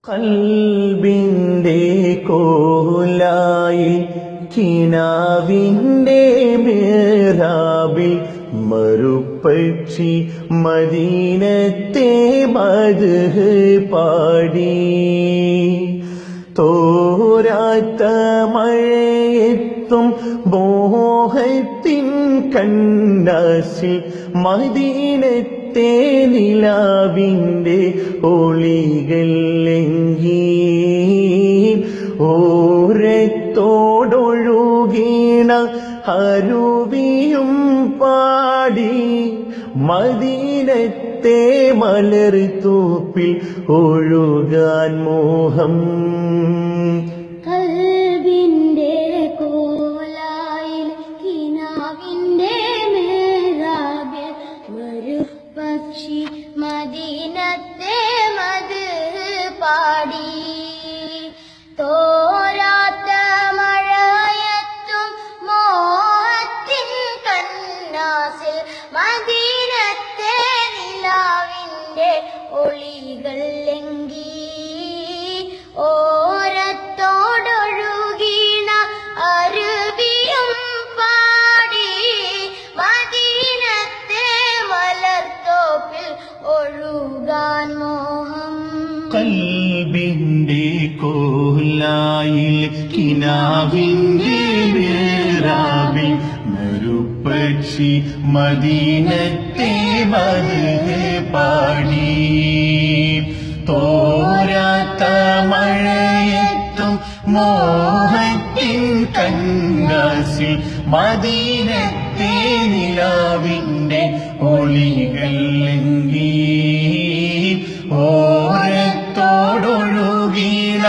കൽബിന്റെ കോലായിൽ കിനാവിന്റെ മേറാബിൽ മറുപക്ഷി മദീനത്തെ മദ്ഹ് പാടി. തോരാത്ത മഴയെത്തും മോഹത്തിൻ കണ്ണാസിൽ മദീനത്തെ നിലാവിന്റെ ഒളികൾ എങ്കി. ഓരത്തോടൊഴുകീണ അരുവിയും പാടി മദീനത്തെ മലർത്തൂപ്പിൽ ഒഴുകാൻ മോഹം. കൽബിന്റെ കോലായിൽ കിനാവിന്റെ മേറാബിൽ മറുപക്ഷി മദീനത്തെ മദ്ഹ് പാടി. തോരാത്ത മഴയത്തും മോഹത്തിൻ കണ്ണാസിൽ മദീനത്തെ നിലാവിന്റെ ഒളികൾ എങ്കി. ഓരത്തോടൊഴുകീണ അരുവിയും പാടി മദീനത്തെ മലർത്തോപ്പിൽ ഒഴുകാൻ മോഹം. കൽബിന്റെ കോലായിൽ കിനാവിന്റെ മേറാബിൽ മറുപക്ഷി മദീനത്തെ മദ്ഹ് പാടി. തോരാത്ത മഴയത്തും മോഹത്തിൻ കണ്ണാസിൽ മദീനത്തെ നിലാവിന്റെ ഒളികൾ എങ്കി. ഓരത്തോടൊഴുകീണ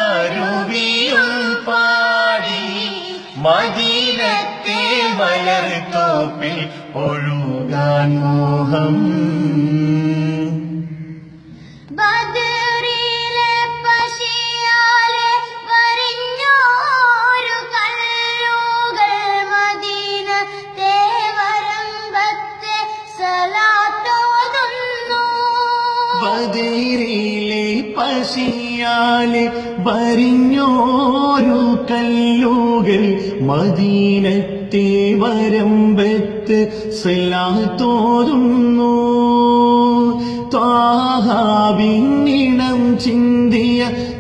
അരുവിയും പാടി മദീനത്തെ മലർത്തോപ്പിൽ ഒഴുകാൻ മോഹം. ബദറിലെ പശിയാലെ വരിഞ്ഞോരു കല്ലുകൾ മദീനത്തെ വരമ്പത്തെ സലാത്തോതുന്നു. ബദറിലെ പശിയാലെ വരിഞ്ഞോരു കല്ലുകൾ മദീനത്തെ വരമ്പത്ത് സലാത്തോതുന്നു. ത്വാഹാവിന്നിണം ചിന്തിയ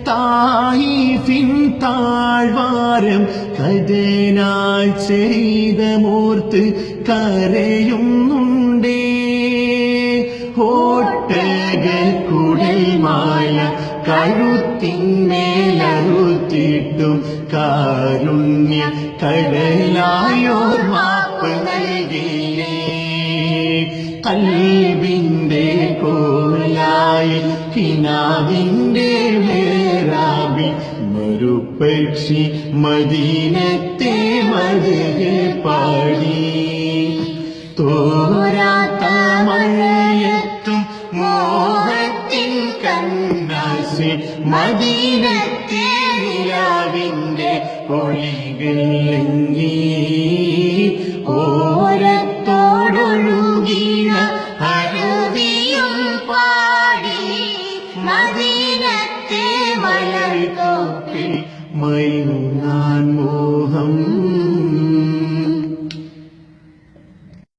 തായിഫിൻ താഴ്വാരം കഥനായി ചെയ്ത മൂർത്ത് കരയുന്നുണ്ടേ. ഓട്ടകക്കുഴൽ മാല കഴുത്തിന്മേലറുത്തിട്ടും കാരുണ്യ കടലായോർ മാപ്പ് നൽകിയേ. കൽബിന്റെ കോലായിൽ കിനാവിന്റെ മേറാബിൽ മറുപക്ഷി മദീനത്തെ മദ്ഹ് പാടി. തോരാത്ത മഴയത്തും മോഹത്തിൻ കണ്ണാസിൽ മദീനത്തെ നിലാവിന്റെ ഒളികൾ എങ്കി.